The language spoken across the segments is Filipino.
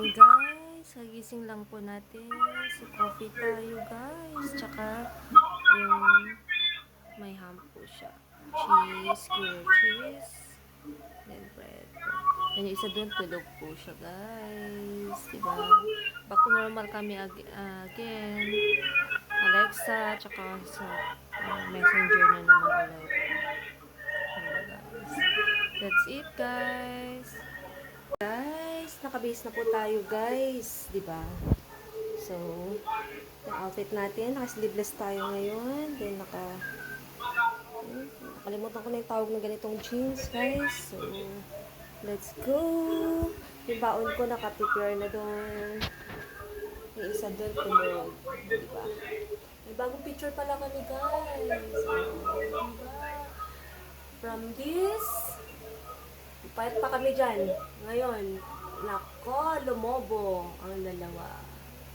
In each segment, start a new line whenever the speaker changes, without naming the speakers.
Guys, kagising lang po natin. So, coffee tayo guys. Tsaka, yung may ham po siya. Cheese, grilled cheese. Then bread po. Then yung isa dun, tulog po siya guys. Diba? Back to normal kami again. Alexa, tsaka sa messenger na naman ulit. Diba guys? That's it guys. Guys, naka-base na po tayo guys, 'di ba? So, yung outfit natin, naka-sleeveless tayo ngayon. Then nakalimutan ko na yung tawag ng ganitong jeans, guys. So, let's go. Yung baon ko naka-prepare na doon. Yung isa doon tulog, 'di ba? May bagong picture pala kami, guys. So, diba? From this payat pa kami dyan. Ngayon, nako, lumobo ang dalawa.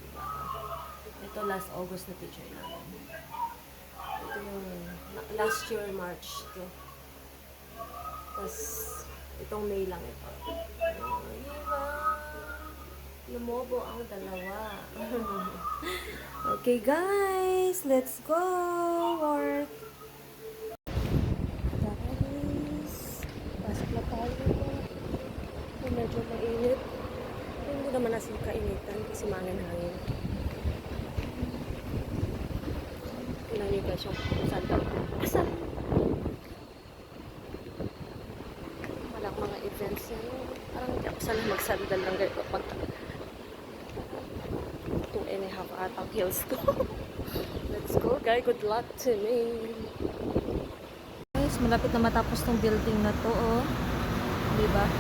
Diba? Ito last August na picture namin. Ito yung last year March to. Tapos, itong May lang ito. Diba? Lumobo ang dalawa. Okay guys, let's go work. Medyo mainit. Hindi naman nasin kainitan kasi mangin hangin. Tingnan niyo guys yung sandal. Asan? Walang mga events yan. Parang hindi ako sana magsandal lang ganito pag 2.5 atang heels ko. Let's go guys. Good luck to me. Guys, malapit na matapos tong building na to, oh. Diba?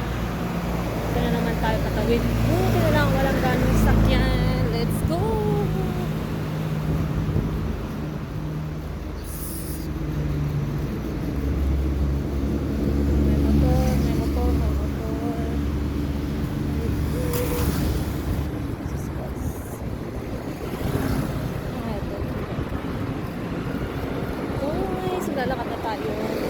Ito na naman tayo katawid. Buti na lang walang ganong sakyan. Let's go! May motor, may motor, may motor. Ito. Guys, lalakad na tayo.